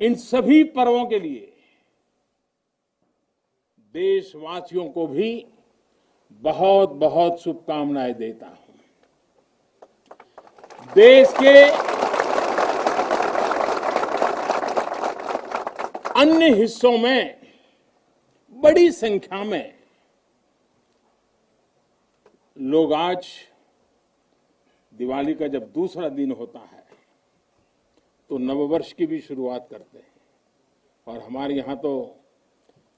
इन सभी पर्वों के लिए देशवासियों को भी बहुत बहुत शुभकामनाएं देता हूं। देश के अन्य हिस्सों में बड़ी संख्या में लोग आज दिवाली का जब दूसरा दिन होता है तो नववर्ष की भी शुरुआत करते हैं, और हमारे यहाँ तो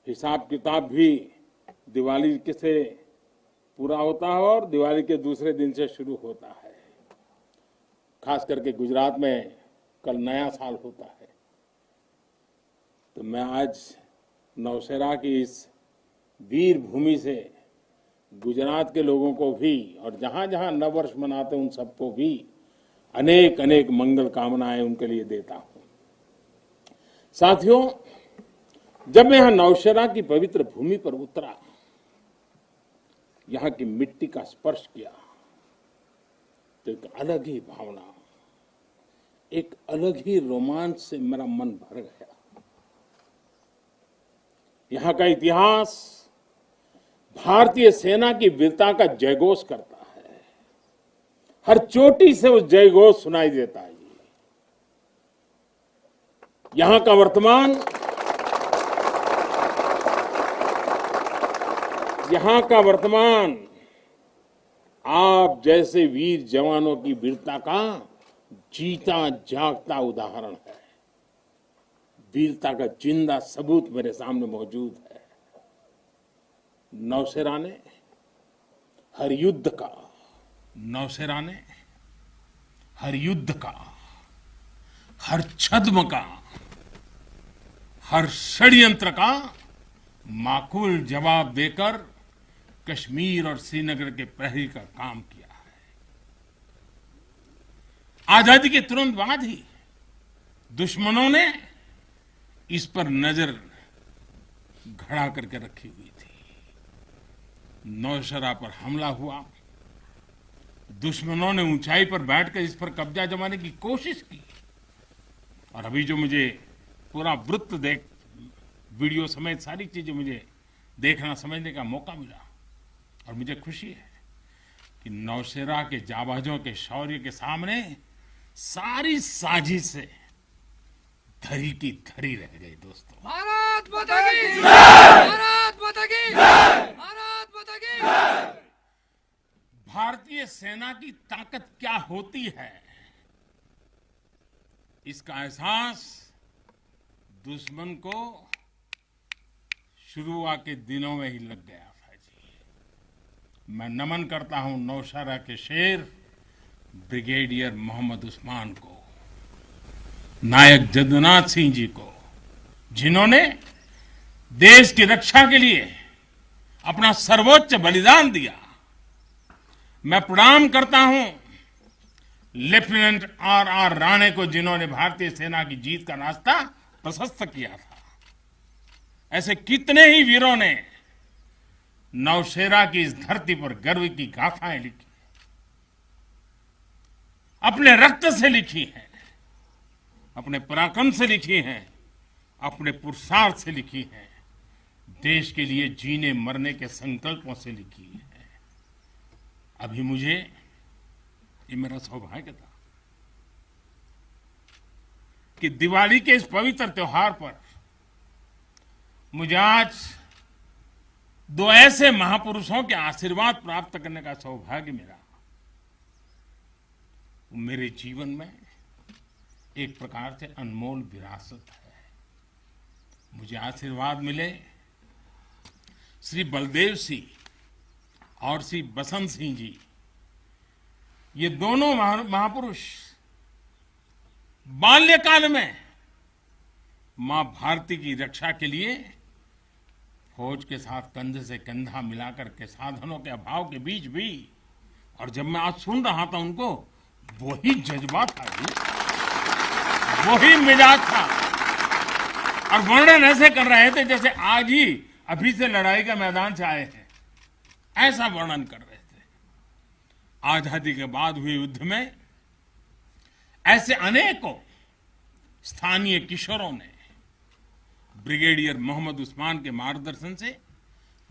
हिसाब किताब भी दिवाली से पूरा होता है और दिवाली के दूसरे दिन से शुरू होता है। खास करके गुजरात में कल नया साल होता है। तो मैं आज नौशेरा की इस वीर भूमि से गुजरात के लोगों को भी और जहां जहां नववर्ष मनाते हैं उन सबको भी अनेक अनेक मंगल कामनाएं उनके लिए देता हूं। साथियों, जब मैं यहां नौशेरा की पवित्र भूमि पर उतरा, यहां की मिट्टी का स्पर्श किया, तो एक अलग ही भावना, एक अलग ही रोमांच से मेरा मन भर गया। यहां का इतिहास भारतीय सेना की वीरता का जयघोष करता है। हर चोटी से उस जयघोष सुनाई देता है। यहां का वर्तमान आप जैसे वीर जवानों की वीरता का जीता जागता उदाहरण है। वीरता का जिंदा सबूत मेरे सामने मौजूद है। नौशेरा ने हर युद्ध का, हर छद्म का, हर षड्यंत्र का माकूल जवाब देकर कश्मीर और श्रीनगर के प्रहरी का काम किया है। आजादी के तुरंत बाद ही दुश्मनों ने इस पर नजर घड़ा करके रखी हुई थी। नौशेरा पर हमला हुआ, दुश्मनों ने ऊंचाई पर बैठकर इस पर कब्जा जमाने की कोशिश की, और अभी जो मुझे पूरा वृत्त वीडियो समेत सारी चीजें मुझे देखना समझने का मौका मिला, और मुझे खुशी है कि नौशेरा के जाबाजों के शौर्य के सामने सारी साजिश से धरी की धरी रह गई। दोस्तों, भारत माता की जय! भारत माता की जय! भारत माता की जय! भारतीय सेना की ताकत क्या होती है, इसका एहसास दुश्मन को शुरुआत के दिनों में ही लग गया था जी। मैं नमन करता हूं नौशेरा के शेर ब्रिगेडियर मोहम्मद उस्मान को, नायक जदुनाथ सिंह जी को, जिन्होंने देश की रक्षा के लिए अपना सर्वोच्च बलिदान दिया। मैं प्रणाम करता हूं लेफ्टिनेंट आर राणे को, जिन्होंने भारतीय सेना की जीत का रास्ता प्रशस्त किया था। ऐसे कितने ही वीरों ने नौशेरा की इस धरती पर गर्व की गाथाएं लिखी, अपने रक्त से लिखी हैं, अपने पराक्रम से लिखी हैं, अपने पुरुषार्थ से लिखी हैं, देश के लिए जीने मरने के संकल्पों से लिखी है। अभी मुझे, ये मेरा सौभाग्य था कि दिवाली के इस पवित्र त्योहार पर मुझे आज दो ऐसे महापुरुषों के आशीर्वाद प्राप्त करने का सौभाग्य मिला। मेरे जीवन में एक प्रकार से अनमोल विरासत है। मुझे आशीर्वाद मिले श्री बलदेव सिंह और श्री बसंत सिंह जी। ये दोनों महापुरुष बाल्यकाल में मां भारती की रक्षा के लिए फौज के साथ कंधे से कंधा मिलाकर के साधनों के अभाव के बीच भी, और जब मैं आज सुन रहा था उनको, वही जज्बा था जी, वही मिजाज था, और वर्णन ऐसे कर रहे थे जैसे आज ही अभी से लड़ाई के मैदान से आए हैं, ऐसा वर्णन कर रहे थे। आजादी के बाद हुए युद्ध में ऐसे अनेकों स्थानीय किशोरों ने ब्रिगेडियर मोहम्मद उस्मान के मार्गदर्शन से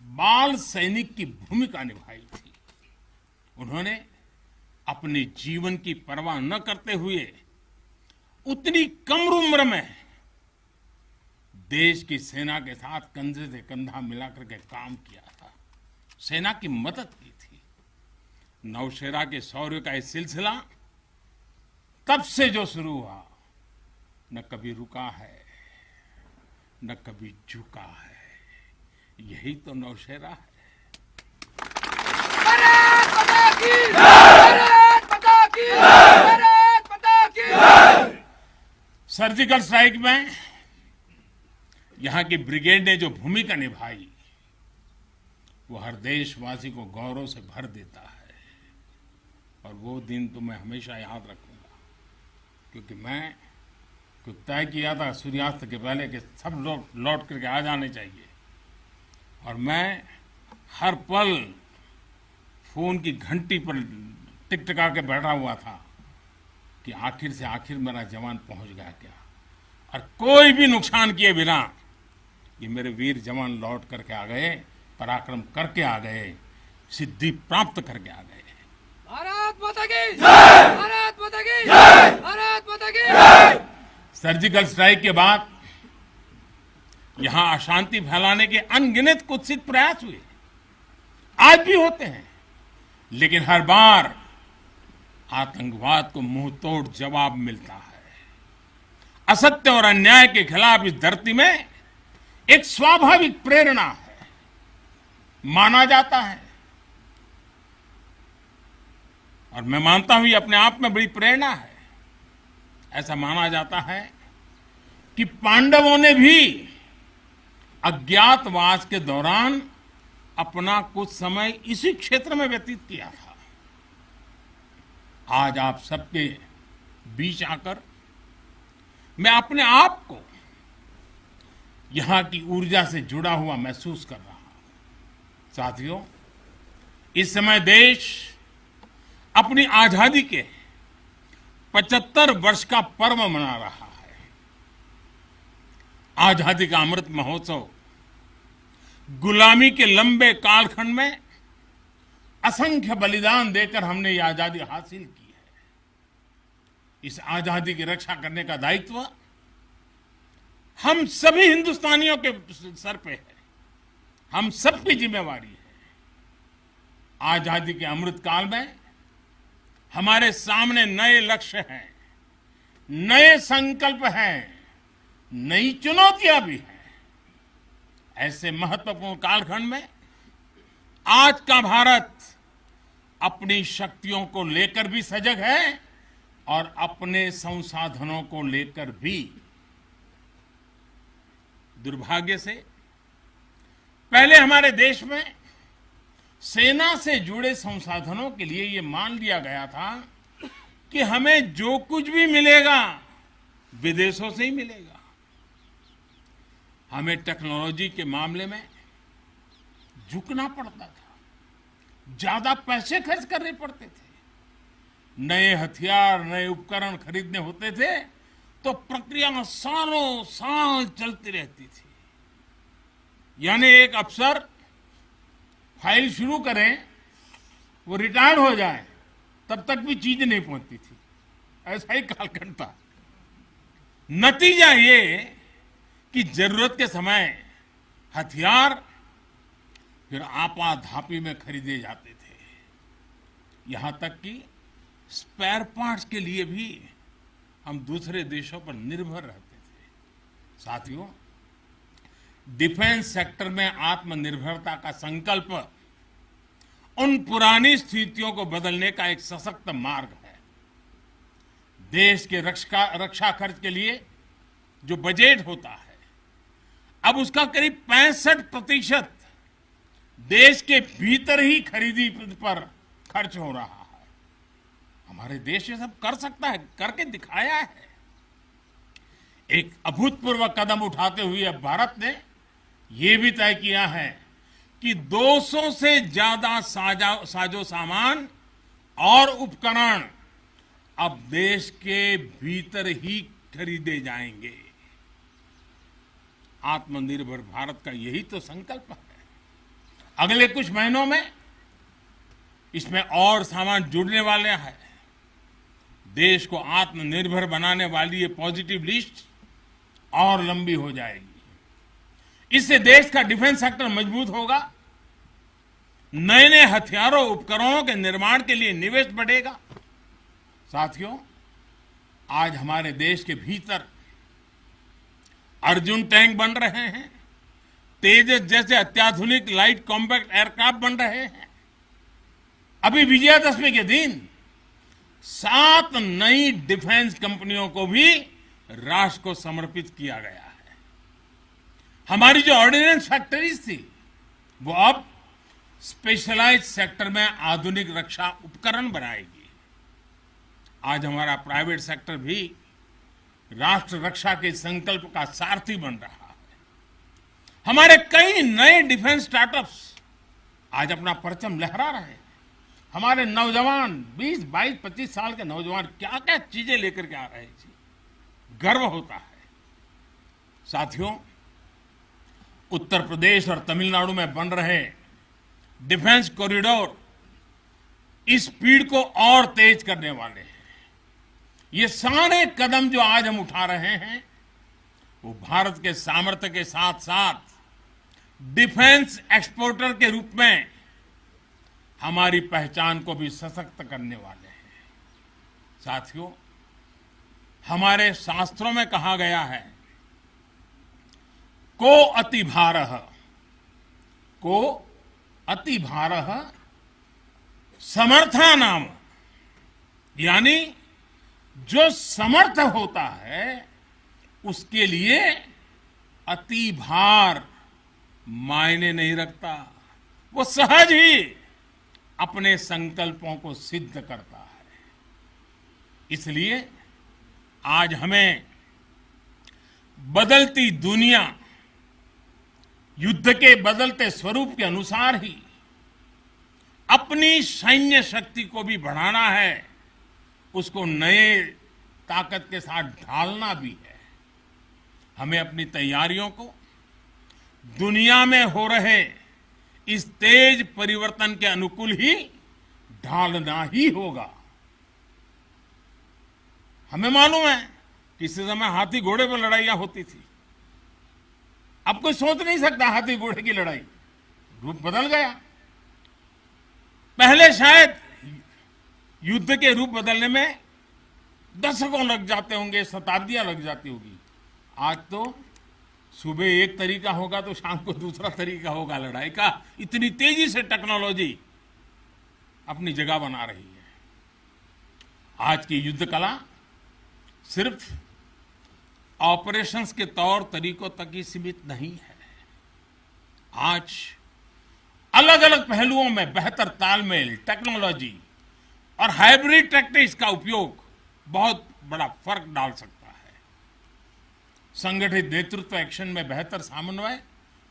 बाल सैनिक की भूमिका निभाई थी। उन्होंने अपने जीवन की परवाह न करते हुए उतनी कम उम्र में देश की सेना के साथ कंधे से कंधा मिलाकर के काम किया था, सेना की मदद की थी। नौशेरा के शौर्य का ये सिलसिला तब से जो शुरू हुआ, न कभी रुका है न कभी झुका है। यही तो नौशेरा है। भारत माता की भारत माता की भारत माता की। सर्जिकल स्ट्राइक में यहां की ब्रिगेड ने जो भूमिका निभाई वो हर देशवासी को गौरव से भर देता है। और वो दिन तो मैं हमेशा याद रखूंगा, क्योंकि मैं कुछ तय किया था सूर्यास्त के पहले कि सब लोग लौट करके आ जाने चाहिए, और मैं हर पल फोन की घंटी पर टिकटिका के बैठा हुआ था कि आखिर से आखिर मेरा जवान पहुंच गया क्या, और कोई भी नुकसान किए बिना ये मेरे वीर जवान लौट करके आ गए, पराक्रम करके आ गए, सिद्धि प्राप्त करके आ गए। भारत माता की भारत माता की भारत माता की। सर्जिकल स्ट्राइक के बाद यहां अशांति फैलाने के अनगिनत कुत्सित प्रयास हुए, आज भी होते हैं, लेकिन हर बार आतंकवाद को मुंह तोड़ जवाब मिलता है। असत्य और अन्याय के खिलाफ इस धरती में एक स्वाभाविक प्रेरणा है, माना जाता है, और मैं मानता हूं ये अपने आप में बड़ी प्रेरणा है। ऐसा माना जाता है कि पांडवों ने भी अज्ञातवास के दौरान अपना कुछ समय इसी क्षेत्र में व्यतीत किया था। आज आप सबके बीच आकर मैं अपने आप को यहां की ऊर्जा से जुड़ा हुआ महसूस कर रहा हूं। साथियों, इस समय देश अपनी आजादी के 75 वर्ष का पर्व मना रहा है। आजादी का अमृत महोत्सव गुलामी के लंबे कालखंड में असंख्य बलिदान देकर हमने ये आजादी हासिल की है। इस आजादी की रक्षा करने का दायित्व हम सभी हिंदुस्तानियों के सर पे है, हम सबकी जिम्मेवारी है। आजादी के अमृत काल में हमारे सामने नए लक्ष्य हैं, नए संकल्प हैं, नई चुनौतियां भी हैं। ऐसे महत्वपूर्ण कालखंड में आज का भारत अपनी शक्तियों को लेकर भी सजग है और अपने संसाधनों को लेकर भी। दुर्भाग्य से पहले हमारे देश में सेना से जुड़े संसाधनों के लिए ये मान लिया गया था कि हमें जो कुछ भी मिलेगा विदेशों से ही मिलेगा। हमें टेक्नोलॉजी के मामले में झुकना पड़ता था, ज्यादा पैसे खर्च करने पड़ते थे। नए हथियार, नए उपकरण खरीदने होते थे तो प्रक्रिया सालों साल चलती रहती थी। यानी एक अफसर फाइल शुरू करें, वो रिटायर हो जाए, तब तक भी चीज नहीं पहुंचती थी। ऐसा ही कालखंड था। नतीजा ये कि जरूरत के समय हथियार फिर आपाधापी में खरीदे जाते थे। यहां तक कि स्पेयर पार्ट्स के लिए भी हम दूसरे देशों पर निर्भर रहते थे। साथियों, डिफेंस सेक्टर में आत्मनिर्भरता का संकल्प उन पुरानी स्थितियों को बदलने का एक सशक्त मार्ग है। देश के रक्षा खर्च के लिए जो बजट होता है, अब उसका करीब 65% देश के भीतर ही खरीदी पर खर्च हो रहा है। हमारे देश ये सब कर सकता है, करके दिखाया है। एक अभूतपूर्व कदम उठाते हुए अब भारत ने यह भी तय किया है कि 200 से ज्यादा साजो सामान और उपकरण अब देश के भीतर ही खरीदे जाएंगे। आत्मनिर्भर भारत का यही तो संकल्प है। अगले कुछ महीनों में इसमें और सामान जुड़ने वाले हैं। देश को आत्मनिर्भर बनाने वाली ये पॉजिटिव लिस्ट और लंबी हो जाएगी। इससे देश का डिफेंस सेक्टर मजबूत होगा, नए नए हथियारों उपकरणों के निर्माण के लिए निवेश बढ़ेगा। साथियों, आज हमारे देश के भीतर अर्जुन टैंक बन रहे हैं, तेजस जैसे अत्याधुनिक लाइट कॉम्पैक्ट एयरक्राफ्ट बन रहे हैं। अभी विजयादशमी के दिन 7 नई डिफेंस कंपनियों को भी राष्ट्र को समर्पित किया गया है। हमारी जो ऑर्डिनेंस फैक्ट्रीज थी वो अब स्पेशलाइज्ड सेक्टर में आधुनिक रक्षा उपकरण बनाएगी। आज हमारा प्राइवेट सेक्टर भी राष्ट्र रक्षा के संकल्प का सारथी बन रहा है। हमारे कई नए डिफेंस स्टार्टअप्स आज अपना परचम लहरा रहे हैं। हमारे नौजवान 20, 22, 25 साल के नौजवान क्या क्या चीजें लेकर के आ रहे हैं, गर्व होता है। साथियों, उत्तर प्रदेश और तमिलनाडु में बन रहे डिफेंस कॉरिडोर इस स्पीड को और तेज करने वाले हैं। ये सारे कदम जो आज हम उठा रहे हैं वो भारत के सामर्थ्य के साथ साथ डिफेंस एक्सपोर्टर के रूप में हमारी पहचान को भी सशक्त करने वाले हैं। साथियों, हमारे शास्त्रों में कहा गया है, को अति भारः समर्था नाम, यानी जो समर्थ होता है उसके लिए अति भार मायने नहीं रखता, वो सहज ही अपने संकल्पों को सिद्ध करता है। इसलिए आज हमें बदलती दुनिया, युद्ध के बदलते स्वरूप के अनुसार ही अपनी सैन्य शक्ति को भी बढ़ाना है, उसको नए ताकत के साथ ढालना भी है। हमें अपनी तैयारियों को दुनिया में हो रहे इस तेज परिवर्तन के अनुकूल ही ढालना ही होगा। हमें मालूम है किसी समय हाथी घोड़े पर लड़ाइयां होती थी। अब कोई सोच नहीं सकता हाथी घोड़े की लड़ाई, रूप बदल गया। पहले शायद युद्ध के रूप बदलने में दशकों लग जाते होंगे, शताब्दियां लग जाती होगी। आज तो सुबह एक तरीका होगा तो शाम को दूसरा तरीका होगा लड़ाई का। इतनी तेजी से टेक्नोलॉजी अपनी जगह बना रही है। आज की युद्ध कला सिर्फ ऑपरेशंस के तौर तरीकों तक ही सीमित नहीं है। आज अलग अलग पहलुओं में बेहतर तालमेल, टेक्नोलॉजी और हाइब्रिड टैक्टिक्स का उपयोग बहुत बड़ा फर्क डाल सकता है। संगठित नेतृत्व एक्शन में बेहतर समन्वय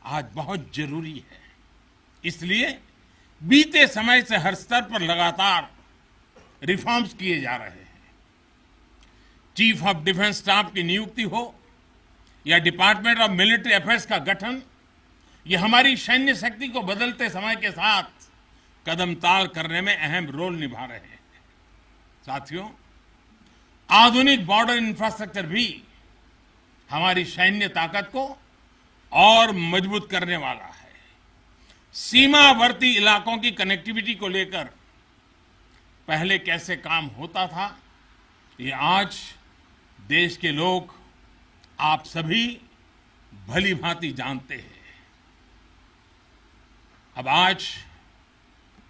आज बहुत जरूरी है। इसलिए बीते समय से हर स्तर पर लगातार रिफॉर्म्स किए जा रहे हैं। चीफ ऑफ डिफेंस स्टाफ की नियुक्ति हो या डिपार्टमेंट ऑफ मिलिट्री अफेयर्स का गठन, ये हमारी सैन्य शक्ति को बदलते समय के साथ कदम ताल करने में अहम रोल निभा रहे हैं। साथियों, आधुनिक बॉर्डर इंफ्रास्ट्रक्चर भी हमारी सैन्य ताकत को और मजबूत करने वाला है। सीमावर्ती इलाकों की कनेक्टिविटी को लेकर पहले कैसे काम होता था, ये आज देश के लोग, आप सभी भली भांति जानते हैं। अब आज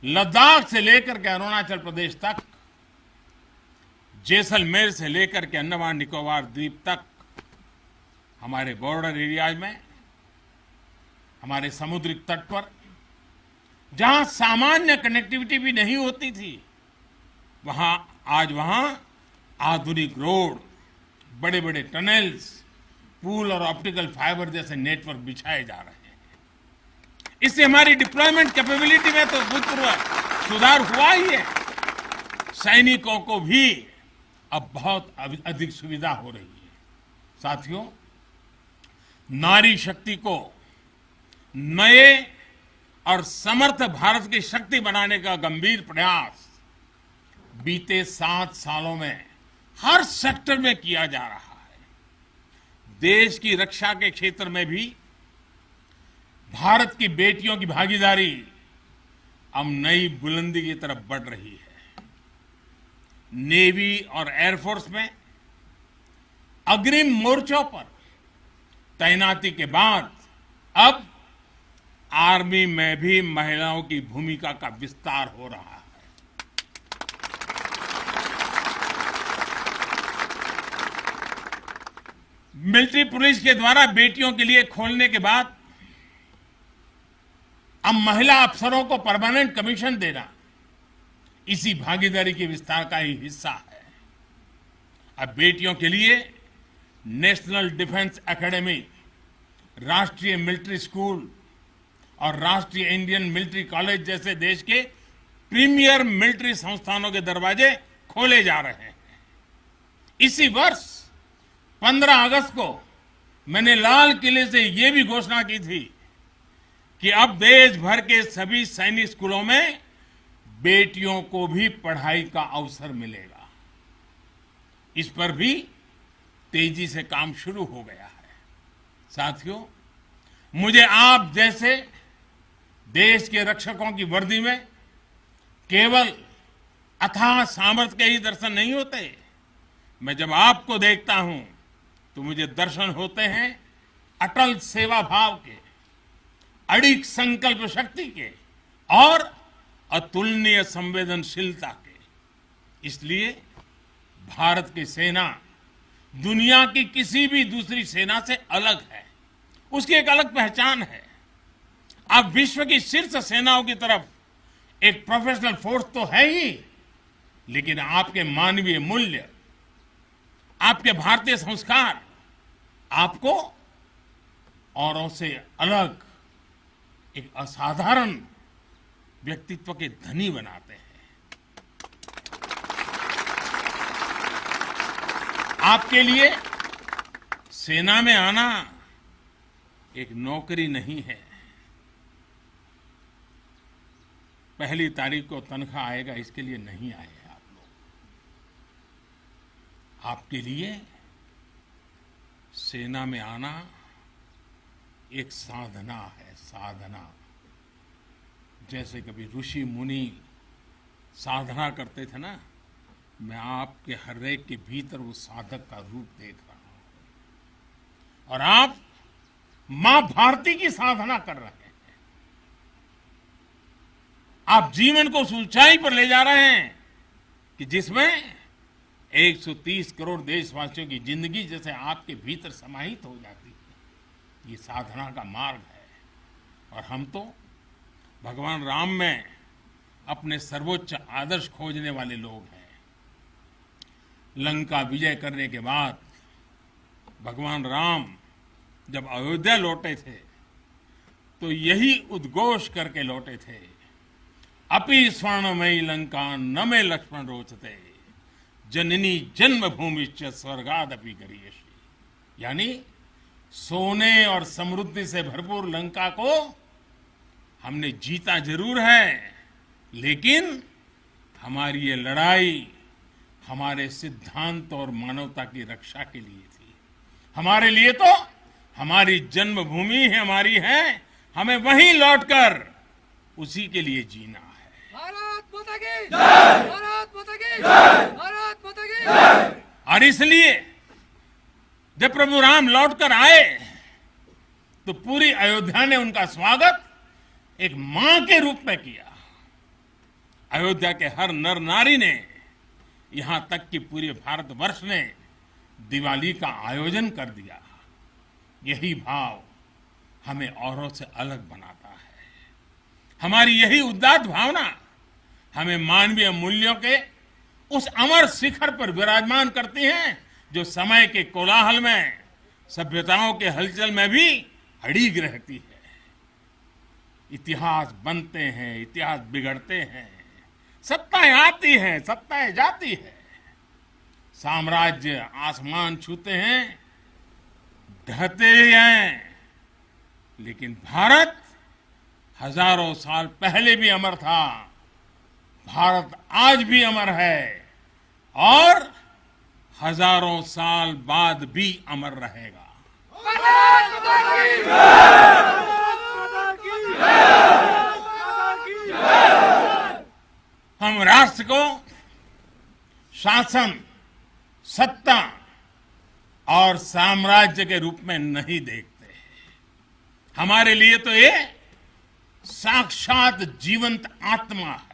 लद्दाख से लेकर के अरुणाचल प्रदेश तक, जैसलमेर से लेकर के अंडमान निकोबार द्वीप तक, हमारे बॉर्डर एरियाज में, हमारे समुद्री तट पर जहां सामान्य कनेक्टिविटी भी नहीं होती थी, वहां आधुनिक रोड, बड़े बड़े टनल्स, पूल और ऑप्टिकल फाइबर जैसे नेटवर्क बिछाए जा रहे हैं। इससे हमारी डिप्लॉयमेंट कैपेबिलिटी में तो भूतपूर्व सुधार हुआ ही है। सैनिकों को भी अब बहुत अधिक सुविधा हो रही है। साथियों, नारी शक्ति को नए और समर्थ भारत की शक्ति बनाने का गंभीर प्रयास बीते 7 सालों में हर सेक्टर में किया जा रहा है। देश की रक्षा के क्षेत्र में भी भारत की बेटियों की भागीदारी अब नई बुलंदी की तरफ बढ़ रही है। नेवी और एयरफोर्स में अग्रिम मोर्चों पर तैनाती के बाद अब आर्मी में भी महिलाओं की भूमिका का विस्तार हो रहा है। मिलिट्री पुलिस के द्वारा बेटियों के लिए खोलने के बाद अब महिला अफसरों को परमानेंट कमीशन देना इसी भागीदारी के विस्तार का ही हिस्सा है। अब बेटियों के लिए नेशनल डिफेंस एकेडमी, राष्ट्रीय मिलिट्री स्कूल और राष्ट्रीय इंडियन मिलिट्री कॉलेज जैसे देश के प्रीमियर मिलिट्री संस्थानों के दरवाजे खोले जा रहे हैं। इसी वर्ष 15 अगस्त को मैंने लाल किले से यह भी घोषणा की थी कि अब देश भर के सभी सैनिक स्कूलों में बेटियों को भी पढ़ाई का अवसर मिलेगा। इस पर भी तेजी से काम शुरू हो गया है। साथियों, मुझे आप जैसे देश के रक्षकों की वर्दी में केवल अथाह सामर्थ्य के ही दर्शन नहीं होते। मैं जब आपको देखता हूं तो मुझे दर्शन होते हैं अटल सेवा भाव के, अडिग संकल्प शक्ति के और अतुलनीय संवेदनशीलता के। इसलिए भारत की सेना दुनिया की किसी भी दूसरी सेना से अलग है। उसकी एक अलग पहचान है। अब विश्व की शीर्ष सेनाओं की तरफ एक प्रोफेशनल फोर्स तो है ही, लेकिन आपके मानवीय मूल्य, आपके भारतीय संस्कार आपको औरों से अलग एक असाधारण व्यक्तित्व के धनी बनाते हैं। आपके लिए सेना में आना एक नौकरी नहीं है। पहली तारीख को तनख्वाह आएगा इसके लिए नहीं आए आप लोग। आपके लिए सेना में आना एक साधना है, साधना। जैसे कभी ऋषि मुनि साधना करते थे ना, मैं आपके हर एक के भीतर वो साधक का रूप देख रहा हूं। और आप मां भारती की साधना कर रहे हैं। आप जीवन को उस ऊंचाई पर ले जा रहे हैं कि जिसमें 130 करोड़ देशवासियों की जिंदगी जैसे आपके भीतर समाहित हो जाती है। ये साधना का मार्ग है। और हम तो भगवान राम में अपने सर्वोच्च आदर्श खोजने वाले लोग हैं। लंका विजय करने के बाद भगवान राम जब अयोध्या लौटे थे तो यही उद्घोष करके लौटे थे, अपि स्वर्णमयी लंका न मे लक्ष्मण रोचते, जननी जन्मभूमिश्च स्वर्गादपि गरीयसी। यानी सोने और समृद्धि से भरपूर लंका को हमने जीता जरूर है, लेकिन हमारी ये लड़ाई हमारे सिद्धांत और मानवता की रक्षा के लिए थी। हमारे लिए तो हमारी जन्मभूमि हमारी है, हमें वहीं लौटकर उसी के लिए जीना है। भारत माता की जय, भारत माता की जय, भारत माता की जय। और इसलिए जब प्रभु राम लौटकर आए तो पूरी अयोध्या ने उनका स्वागत एक मां के रूप में किया। अयोध्या के हर नर नारी ने, यहां तक कि पूरे भारतवर्ष ने दिवाली का आयोजन कर दिया। यही भाव हमें औरों से अलग बनाता है। हमारी यही उदात्त भावना हमें मानवीय मूल्यों के उस अमर शिखर पर विराजमान करती हैं जो समय के कोलाहल में, सभ्यताओं के हलचल में भी अड़िग रहती है। इतिहास बनते हैं, इतिहास बिगड़ते हैं, सत्ताएं आती हैं, सत्ताएं जाती है, साम्राज्य आसमान छूते हैं, ढहते हैं, लेकिन भारत हजारों साल पहले भी अमर था, भारत आज भी अमर है और हजारों साल बाद भी अमर रहेगा। हम राष्ट्र को शासन, सत्ता और साम्राज्य के रूप में नहीं देखते। हमारे लिए तो ये साक्षात जीवंत आत्मा है।